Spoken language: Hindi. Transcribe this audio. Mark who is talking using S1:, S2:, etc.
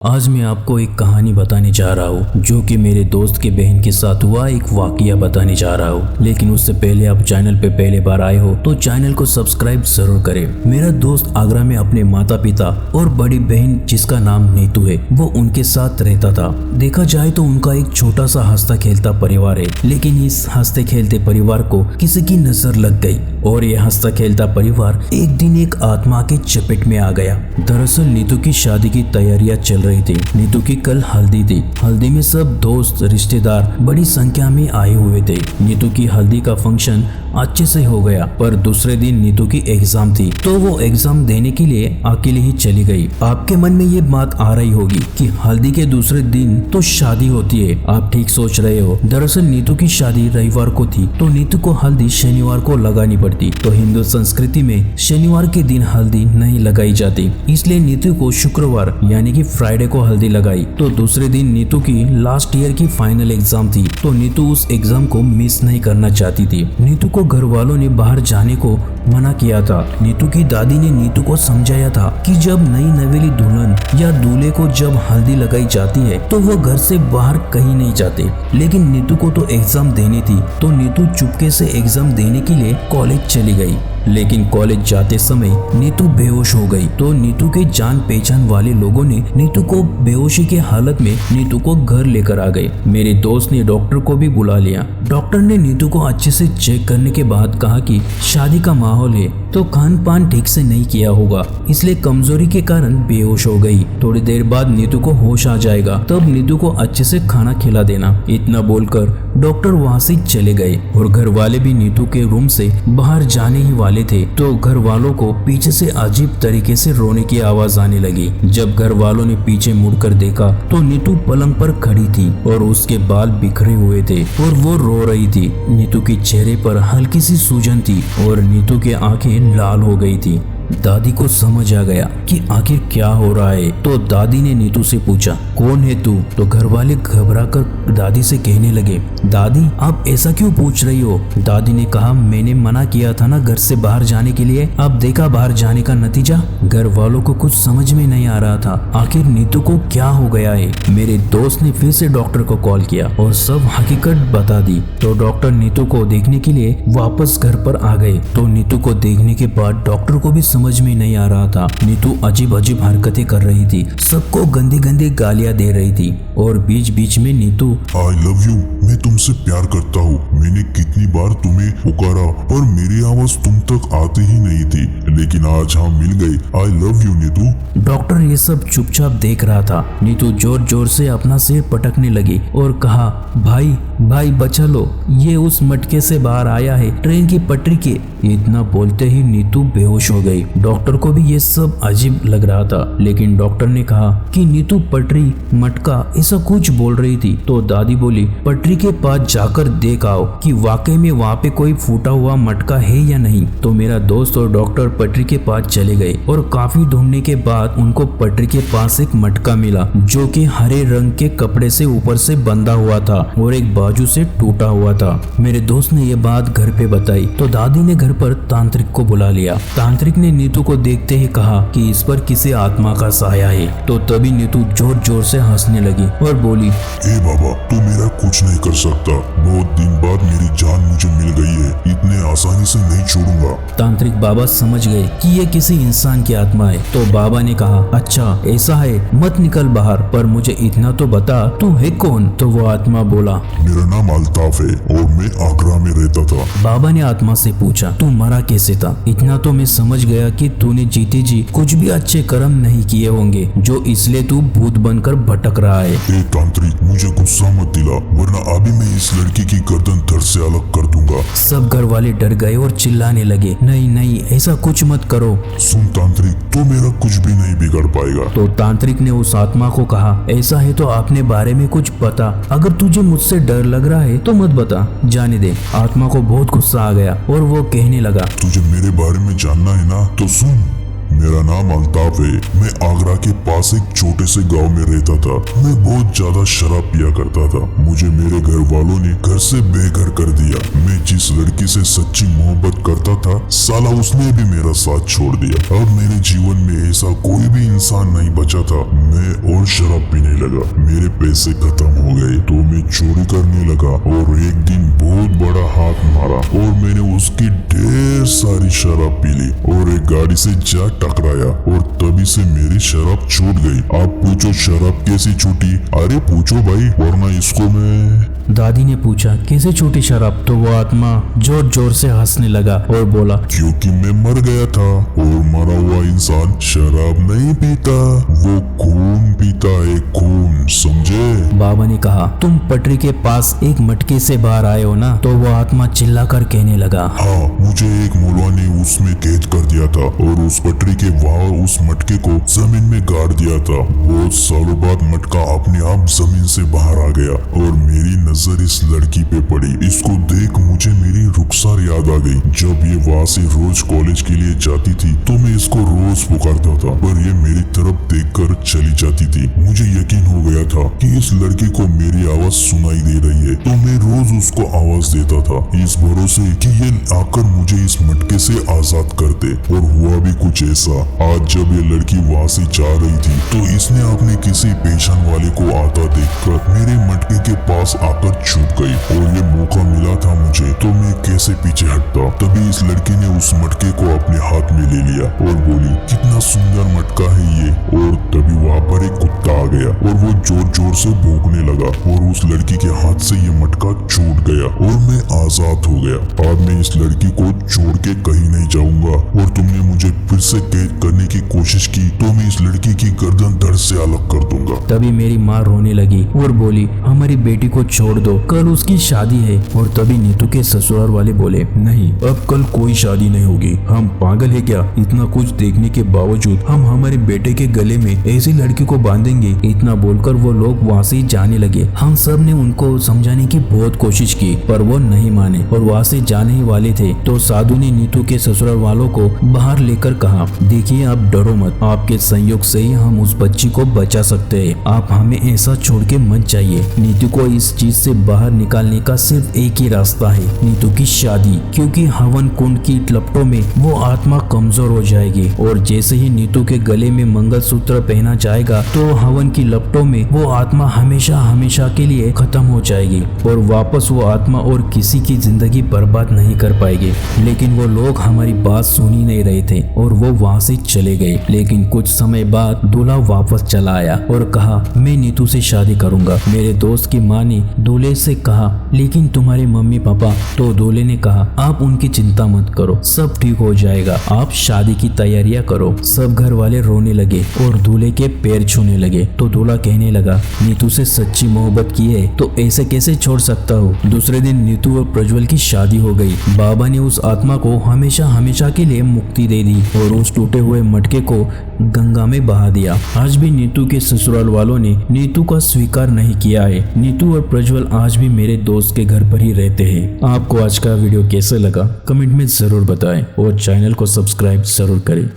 S1: आज मैं आपको एक कहानी बताने जा रहा हूँ जो कि मेरे दोस्त के बहन के साथ हुआ एक वाकया बताने जा रहा हूँ। लेकिन उससे पहले आप चैनल पे पहले बार आए हो तो चैनल को सब्सक्राइब जरूर करें। मेरा दोस्त आगरा में अपने माता पिता और बड़ी बहन जिसका नाम नीतू है वो उनके साथ रहता था। देखा जाए तो उनका एक छोटा सा हंसता खेलता परिवार है, लेकिन इस हंसते खेलते परिवार को किसी की नजर लग गई और ये हंसता खेलता परिवार एक दिन एक आत्मा के चपेट में आ गया। दरअसल नीतू की शादी की तैयारियां चल रही थी। नीतू की कल हल्दी थी। हल्दी में सब दोस्त रिश्तेदार बड़ी संख्या में आए हुए थे। नीतू की हल्दी का फंक्शन अच्छे से हो गया, पर दूसरे दिन नीतू की एग्जाम थी तो वो एग्जाम देने के लिए अकेले ही चली गई। आपके मन में ये बात आ रही होगी कि हल्दी के दूसरे दिन तो शादी होती है। आप ठीक सोच रहे हो। दरअसल नीतू की शादी रविवार को थी तो नीतू को हल्दी शनिवार को लगानी पड़ती। तो हिंदू संस्कृति में शनिवार के दिन हल्दी नहीं लगाई जाती, इसलिए नीतू को शुक्रवार यानी कि फ्राइडे को हल्दी लगाई। तो दूसरे दिन नीतू की लास्ट ईयर की फाइनल एग्जाम थी तो नीतू उस एग्जाम को मिस नहीं करना चाहती थी। नीतू को घर वालों ने बाहर जाने को मना किया था। नीतू की दादी ने नीतू को समझाया था कि जब नई नवेली दुल्हन या दूल्हे को जब हल्दी लगाई जाती है तो वो घर से बाहर कहीं नहीं जाते। लेकिन नीतू को तो एग्जाम देनी थी तो नीतू चुपके से एग्जाम देने के लिए कॉलेज चली गई। लेकिन कॉलेज जाते समय नीतू बेहोश हो गई। तो नीतू के जान पहचान वाले लोगों ने नीतू को बेहोशी के हालत में नीतू को घर लेकर आ गए। मेरे दोस्त ने डॉक्टर को भी बुला लिया। डॉक्टर ने नीतू को अच्छे से चेक करने के बाद कहा कि शादी का माहौल है तो खान पान ठीक से नहीं किया होगा, इसलिए कमजोरी के कारण बेहोश हो गई। थोड़ी देर बाद नीतू को होश आ जाएगा, तब नीतू को अच्छे से खाना खिला देना। इतना बोलकर डॉक्टर वहाँ से चले गए और घर वाले भी नीतू के रूम से बाहर जाने ही वाले थे तो घर वालों को पीछे से अजीब तरीके से रोने की आवाज आने लगी। जब घर वालों ने पीछे मुड़कर देखा तो नीतू पलंग पर खड़ी थी और उसके बाल बिखरे हुए थे और वो रो रही थी। नीतू के चेहरे पर हल्की सी सूजन थी और नीतू की आंखें लाल हो गई थी। दादी को समझ आ गया कि आखिर क्या हो रहा है तो दादी ने नीतू से पूछा, कौन है तू? तो घर वाले घबराकर दादी से कहने लगे, दादी आप ऐसा क्यों पूछ रही हो? दादी ने कहा, मैंने मना किया था ना घर से बाहर जाने के लिए, अब देखा बाहर जाने का नतीजा। घर वालों को कुछ समझ में नहीं आ रहा था आखिर नीतू को क्या हो गया है। मेरे दोस्त ने फिर से डॉक्टर को कॉल किया और सब हकीकत बता दी। तो डॉक्टर नीतू को देखने के लिए वापस घर पर आ गए। तो नीतू को देखने के बाद डॉक्टर को भी समझ में नहीं आ रहा था। नीतू अजीब अजीब हरकतें कर रही थी, सबको गंदी गंदी गालियां दे रही थी और बीच बीच में नीतू,
S2: आई लव यू, मैं तुमसे प्यार करता हूँ, मैंने कितनी बार तुम्हें पुकारा पर मेरी आवाज तुम तक आती ही नहीं थी, लेकिन आज हम मिल गए, I love you Neetu.
S1: Doctor ये सब चुपचाप देख रहा था। नीतू जोर जोर से अपना सिर पटकने लगी और कहा, भाई भाई बचा लो, ये उस मटके से बाहर आया है ट्रेन की पटरी के। इतना बोलते ही नीतू बेहोश हो गई। डॉक्टर को भी ये सब अजीब लग रहा था, लेकिन डॉक्टर ने कहा कि नीतू पटरी मटका ऐसा कुछ बोल रही थी। तो दादी बोली, पटरी के पास जाकर देख आओ कि वाकई में वहाँ पे कोई फूटा हुआ मटका है या नहीं। तो मेरा दोस्त और डॉक्टर पटरी के पास चले गए और काफी ढूंढने के बाद उनको पटरी के पास एक मटका मिला जो कि हरे रंग के कपड़े से ऊपर से बंधा हुआ था और एक बाजू से टूटा हुआ था। मेरे दोस्त ने ये बात घर पे बताई तो दादी ने घर पर तांत्रिक को बुला लिया। तांत्रिक ने नीतू को देखते ही कहा कि इस पर किसी आत्मा का साया है। तो तभी नीतू जोर जोर से हंसने लगी और बोली,
S2: ए बाबा तू मेरा कुछ नहीं कर सकता, बहुत दिन बाद मेरी जान मुझे मिल गई है, इतने आसानी से नहीं छोड़ूंगा।
S1: तांत्रिक बाबा समझ गए कि ये किसी इंसान की आत्मा है। तो बाबा ने कहा, अच्छा ऐसा है, मत निकल बाहर, पर मुझे इतना तो बता तू है कौन? तो वो आत्मा बोला,
S2: मेरा नाम अल्ताफ है और मैं आगरा में रहता था।
S1: बाबा ने आत्मा से पूछा, तू मरा कैसे था? इतना तो मैं समझ गया कि तूने जीते जी कुछ भी अच्छे कर्म नहीं किए होंगे जो इसलिए तू भूत बनकर भटक रहा है।
S2: ए तांत्रिक मुझे गुस्सा मत दिला, वरना अभी मैं इस लड़की की गर्दन धड़ से अलग कर दूंगा।
S1: सब घर वाले डर गए और चिल्लाने लगे, नहीं नहीं ऐसा कुछ मत करो।
S2: सुन तांत्रिक, तो मेरा कुछ भी नहीं बिगड़ पाएगा।
S1: तो तांत्रिक ने उस आत्मा को कहा, ऐसा है तो अपने बारे में कुछ बता, अगर तुझे मुझसे डर लग रहा है तो मत बता, जाने दे। आत्मा को बहुत गुस्सा आ गया और वो कहने लगा,
S2: तुझे मेरे बारे में जानना है ना, तो सुन, मेरा नाम अल्ताफ है। मैं आगरा के पास एक छोटे से गांव में रहता था। मैं बहुत ज्यादा शराब पिया करता था। मुझे मेरे घर वालों ने घर से बेघर कर दिया। मैं जिस लड़की से सच्ची मोहब्बत करता था, साला उसने भी मेरा साथ छोड़ दिया। अब मेरे जीवन में ऐसा कोई भी इंसान नहीं बचा था। मैं और शराब पीने लगा। मेरे पैसे खत्म हो गए तो मैं चोरी करने लगा और एक दिन बहुत बड़ा हाथ मारा और मैंने उसकी ढेर सारी शराब पी ली और एक गाड़ी से जा टकराया और तभी से मेरी शराब छूट गई। आप पूछो शराब कैसी छूटी? अरे पूछो भाई, वरना इसको मैं।
S1: दादी ने पूछा, कैसे छूटी शराब? तो वो आत्मा जोर जोर से हंसने लगा और बोला,
S2: क्योंकि मैं मर गया था और मरा हुआ इंसान शराब नहीं पीता, वो खून पीता है, खून, समझे?
S1: बाबा ने कहा, तुम पटरी के पास एक मटके से बाहर आए हो ना? तो वो आत्मा चिल्लाकर कहने लगा,
S2: हाँ, मुझे एक मुलवा ने उसमें कैद कर दिया था और उस पटरी के वहाँ उस मटके को जमीन में गाड़ दिया था। बहुत सालों बाद मटका अपने आप जमीन से बाहर आ गया और मेरी नजर इस लड़की पे पड़ी। इसको देख मुझे मेरी रुखसार याद आ गई। जब ये वहाँ से रोज कॉलेज के लिए जाती थी तो मैं इसको रोज पुकारता था, पर ये मेरी तरफ देखकर चली जाती थी। मुझे यकीन हो गया था कि इस लड़की को मेरी आवाज सुनाई दे रही है, तो मैं रोज उसको आवाज देता था इस भरोसे कि ये आकर मुझे इस मटके से आजाद कर दे। और हुआ भी कुछ ऐसा। आज जब ये लड़की वहाँ से जा रही थी तो इसने अपने किसी पेशेंट वाले को आता देखकर मेरे मटके के पास आकर छुप गई और ये मौका मिला था मुझे, तो मैं कैसे पीछे हटता। तभी इस लड़की ने उस मटके को अपने हाथ में ले लिया और बोली, कितना सुंदर मटका है ये। और तभी वहाँ पर एक कुत्ता आ गया और वो जोर जोर से भौंकने लगा और उस लड़की के हाथ से ये मटका छूट गया और मैं आजाद हो गया। अब मैं इस लड़की को छोड़ के कहीं नहीं जाऊंगा और तुमने मुझे फिर से कैद करने की कोशिश की तो मैं इस लड़की की गर्दन धड़ से अलग कर दूंगा।
S1: तभी मेरी माँ रोने लगी और बोली, हमारी बेटी को छोड़ दो, कल उसकी शादी है। और तभी नीतू के ससुराल वाले बोले, नहीं, अब कल कोई शादी नहीं होगी। हम पागल है क्या? इतना कुछ देखने के बावजूद हम हमारे बेटे के गले में ऐसी लड़की को बांधेंगे? इतना बोलकर वो लोग वहाँ से जाने लगे। हम सब ने उनको समझाने की बहुत कोशिश की पर वो नहीं माने और वहाँ से जाने ही वाले थे तो साधु ने नीतू के ससुराल वालों को बाहर लेकर कहा, देखिए आप डरो मत, आपके संयोग से ही हम उस बच्ची को बचा सकते हैं। आप हमें ऐसा छोड़ के मत जाइए। नीतू को इस चीज से बाहर निकालने का सिर्फ एक ही रास्ता है, नीतू की शादी, क्योंकि हवन कुंड की लपटों में वो आत्मा कमजोर हो जाएगी और जैसे ही नीतू के गले में मंगलसूत्र पहना जाएगा तो हवन की लपटों में वो आत्मा हमेशा हमेशा के लिए खत्म हो जाएगी और वापस वो आत्मा और किसी की जिंदगी बर्बाद नहीं कर पाएगी। लेकिन वो लोग हमारी बात सुन ही नहीं रहे थे और वो वहाँ से चले गए। लेकिन कुछ समय बाद दूल्हा वापस चला आया और कहा, मैं नीतू से शादी करूंगा। मेरे दोस्त की माँ ने दूल्हे से कहा, लेकिन तुम्हारे मम्मी पापा? तो दूल्हे ने कहा, आप उनकी चिंता मत करो, सब ठीक हो जाएगा, आप शादी की तैयारियां करो। सब घर वाले रोने लगे और दूल्हे के पैर छूने लगे। तो दूल्हा कहने लगा, नीतू से सच्ची मोहब्बत की है तो ऐसे कैसे छोड़ सकता हूँ। दूसरे दिन नीतू और प्रज्वल की शादी हो गई। बाबा ने उस आत्मा को हमेशा हमेशा के लिए मुक्ति दे दी और उस टूटे हुए मटके को गंगा में बहा दिया। आज भी नीतू के ससुराल वालों ने नीतू का स्वीकार नहीं किया है। नीतू और प्रज्वल आज भी मेरे दोस्त के घर पर ही रहते हैं। आपको आज का वीडियो कैसे लगा कमेंट में जरूर बताएं और चैनल को सब्सक्राइब जरूर करें।